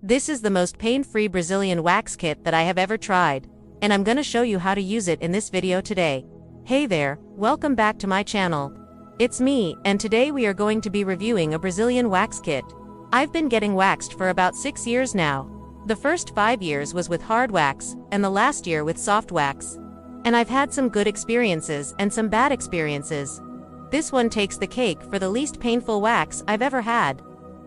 This is the most pain-free Brazilian wax kit that I have ever tried, and I'm gonna show you how to use it in this video today. Hey there, welcome back to my channel. It's me, and today we are going to be reviewing a Brazilian wax kit. I've been getting waxed for about 6 years now. The first 5 years was with hard wax, and the last year with soft wax. And I've had some good experiences and some bad experiences. This one takes the cake for the least painful wax I've ever had.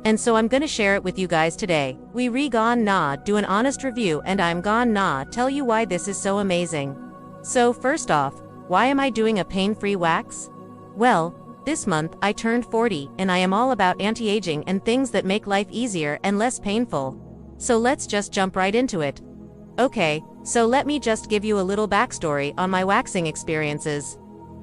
And so I'm gonna share it with you guys today. We gonna do an honest review, and I'm gonna tell you why this is so amazing. So first off, why am I doing a pain-free wax? Well, this month I turned 40 and I am all about anti-aging and things that make life easier and less painful. So let's just jump right into it. Okay, so let me just give you a little backstory on my waxing experiences.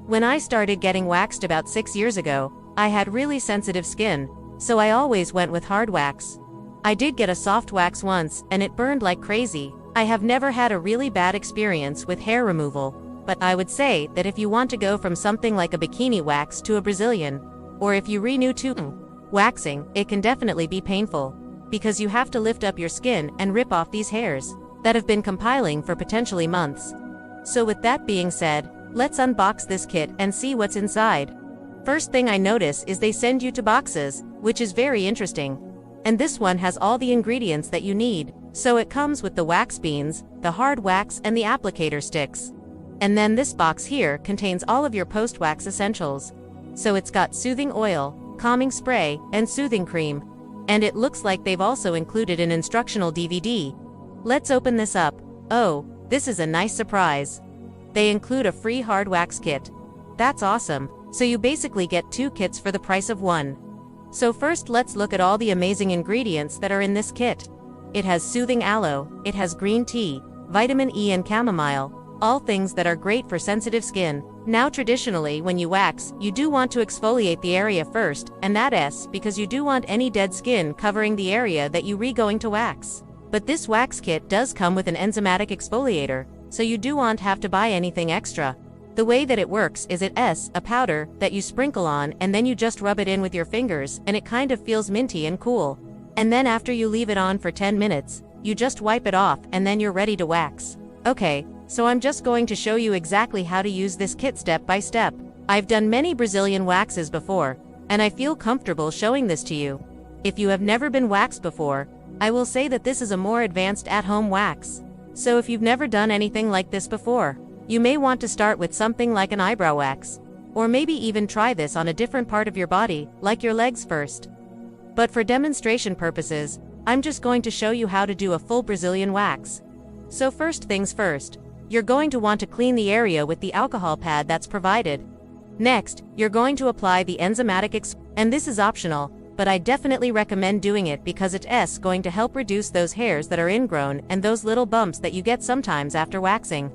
When I started getting waxed about 6 years ago, I had really sensitive skin, so I always went with hard wax. I did get a soft wax once, and it burned like crazy. I have never had a really bad experience with hair removal, but I would say that if you want to go from something like a bikini wax to a Brazilian, or if you renew to waxing, it can definitely be painful, because you have to lift up your skin and rip off these hairs that have been compiling for potentially months. So with that being said, let's unbox this kit and see what's inside. First thing I notice is they send you to boxes, which is very interesting. And this one has all the ingredients that you need. So it comes with the wax beans, the hard wax, and the applicator sticks. And then this box here contains all of your post-wax essentials. So it's got soothing oil, calming spray, and soothing cream. And it looks like they've also included an instructional DVD. Let's open this up. Oh, this is a nice surprise. They include a free hard wax kit. That's awesome. So you basically get 2 kits for the price of 1. So first let's look at all the amazing ingredients that are in this kit. It has soothing aloe, it has green tea, vitamin E and chamomile, all things that are great for sensitive skin. Now traditionally when you wax, you do want to exfoliate the area first, and that's because you do want any dead skin covering the area that you going to wax. But this wax kit does come with an enzymatic exfoliator, so you do not have to buy anything extra. The way that it works is it's a powder that you sprinkle on, and then you just rub it in with your fingers, and it kind of feels minty and cool. And then after you leave it on for 10 minutes, you just wipe it off, and then you're ready to wax. Okay, so I'm just going to show you exactly how to use this kit step by step. I've done many Brazilian waxes before, and I feel comfortable showing this to you. If you have never been waxed before, I will say that this is a more advanced at-home wax. So if you've never done anything like this before, you may want to start with something like an eyebrow wax, or maybe even try this on a different part of your body, like your legs first. But for demonstration purposes, I'm just going to show you how to do a full Brazilian wax. So first things first, you're going to want to clean the area with the alcohol pad that's provided. Next, you're going to apply the enzymatic and this is optional, but I definitely recommend doing it because it's going to help reduce those hairs that are ingrown and those little bumps that you get sometimes after waxing.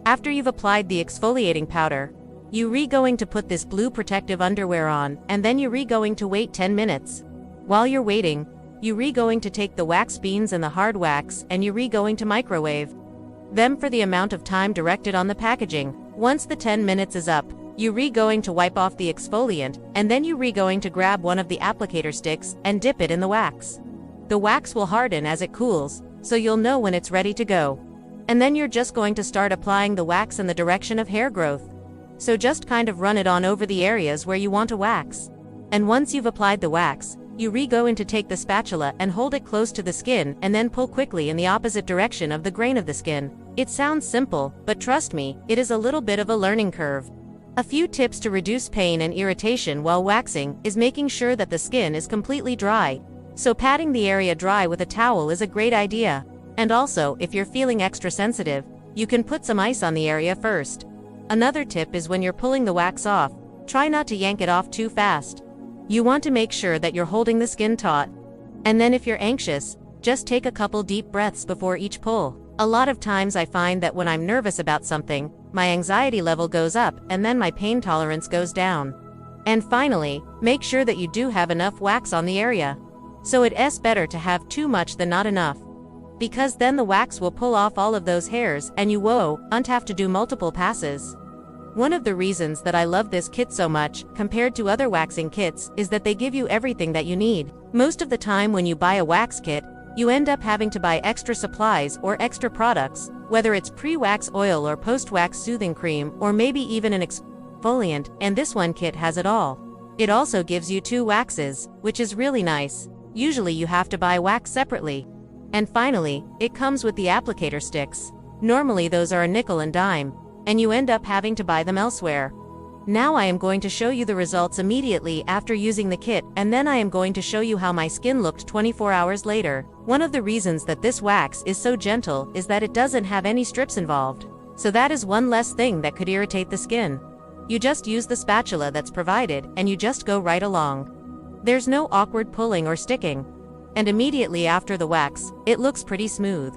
After you've applied the exfoliating powder, you going to put this blue protective underwear on, and then you going to wait 10 minutes. While you're waiting, you going to take the wax beans and the hard wax, and you going to microwave them for the amount of time directed on the packaging. Once the 10 minutes is up, you going to wipe off the exfoliant, and then you going to grab one of the applicator sticks and dip it in the wax. The wax will harden as it cools, so you'll know when it's ready to go. And then you're just going to start applying the wax in the direction of hair growth. So just kind of run it on over the areas where you want to wax. And once you've applied the wax, you going to take the spatula and hold it close to the skin and then pull quickly in the opposite direction of the grain of the skin. It sounds simple, but trust me, it is a little bit of a learning curve. A few tips to reduce pain and irritation while waxing is making sure that the skin is completely dry. So patting the area dry with a towel is a great idea. And also, if you're feeling extra sensitive, you can put some ice on the area first. Another tip is when you're pulling the wax off, try not to yank it off too fast. You want to make sure that you're holding the skin taut. And then if you're anxious, just take a couple deep breaths before each pull. A lot of times I find that when I'm nervous about something, my anxiety level goes up and then my pain tolerance goes down. And finally, make sure that you do have enough wax on the area. So it's better to have too much than not enough, because then the wax will pull off all of those hairs and you won't have to do multiple passes. One of the reasons that I love this kit so much, compared to other waxing kits, is that they give you everything that you need. Most of the time when you buy a wax kit, You end up having to buy extra supplies or extra products, whether it's pre-wax oil or post-wax soothing cream or maybe even an exfoliant, and this one kit has it all. It also gives you 2 waxes, which is really nice. Usually you have to buy wax separately. And finally, it comes with the applicator sticks. Normally those are a nickel and dime, and you end up having to buy them elsewhere. Now I am going to show you the results immediately after using the kit, and then I am going to show you how my skin looked 24 hours later. One of the reasons that this wax is so gentle is that it doesn't have any strips involved. So that is one less thing that could irritate the skin. You just use the spatula that's provided and you just go right along. There's no awkward pulling or sticking. And immediately after the wax, it looks pretty smooth.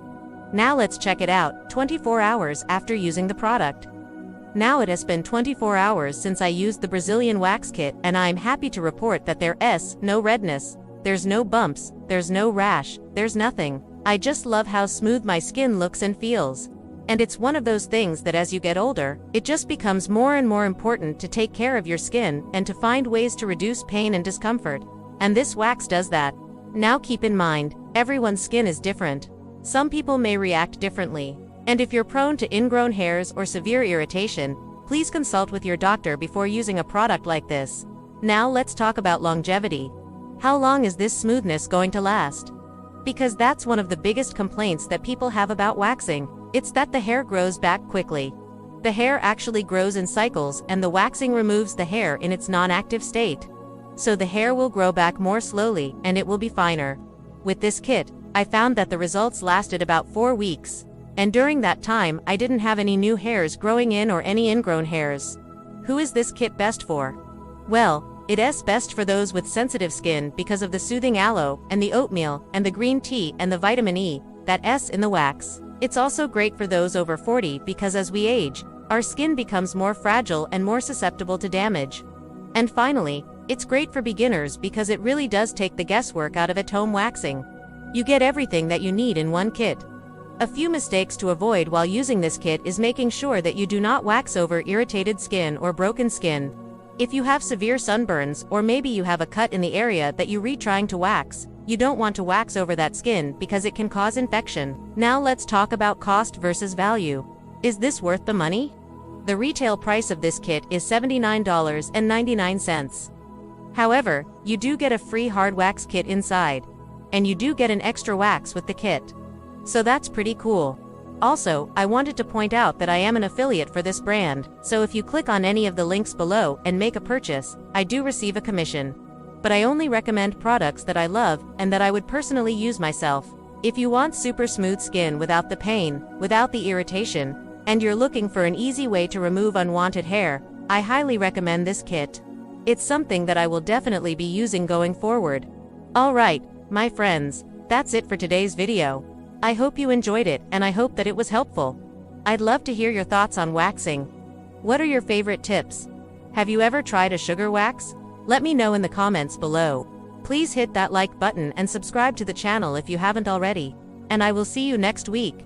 Now let's check it out, 24 hours after using the product. Now it has been 24 hours since I used the Brazilian wax kit, and I'm happy to report that there's no redness, there's no bumps, there's no rash, there's nothing. I just love how smooth my skin looks and feels. And it's one of those things that as you get older, it just becomes more and more important to take care of your skin and to find ways to reduce pain and discomfort. And this wax does that. Now keep in mind, everyone's skin is different. Some people may react differently. And if you're prone to ingrown hairs or severe irritation, please consult with your doctor before using a product like this. Now let's talk about longevity. How long is this smoothness going to last? Because that's one of the biggest complaints that people have about waxing. It's that the hair grows back quickly. The hair actually grows in cycles, and the waxing removes the hair in its non-active state. So the hair will grow back more slowly and it will be finer. With this kit, I found that the results lasted about 4 weeks. And during that time, I didn't have any new hairs growing in or any ingrown hairs. Who is this kit best for? Well, it is best for those with sensitive skin because of the soothing aloe, and the oatmeal, and the green tea, and the vitamin E, that S in the wax. It's also great for those over 40 because as we age, our skin becomes more fragile and more susceptible to damage. And finally, it's great for beginners because it really does take the guesswork out of at-home waxing. You get everything that you need in one kit. A few mistakes to avoid while using this kit is making sure that you do not wax over irritated skin or broken skin. If you have severe sunburns or maybe you have a cut in the area that you're trying to wax, you don't want to wax over that skin because it can cause infection. Now let's talk about cost versus value. Is this worth the money? The retail price of this kit is $79.99. However, you do get a free hard wax kit inside. And you do get an extra wax with the kit. So that's pretty cool. Also, I wanted to point out that I am an affiliate for this brand, so if you click on any of the links below and make a purchase, I do receive a commission. But I only recommend products that I love and that I would personally use myself. If you want super smooth skin without the pain, without the irritation, and you're looking for an easy way to remove unwanted hair, I highly recommend this kit. It's something that I will definitely be using going forward. Alright, my friends, that's it for today's video. I hope you enjoyed it, and I hope that it was helpful. I'd love to hear your thoughts on waxing. What are your favorite tips? Have you ever tried a sugar wax? Let me know in the comments below. Please hit that like button and subscribe to the channel if you haven't already. And I will see you next week.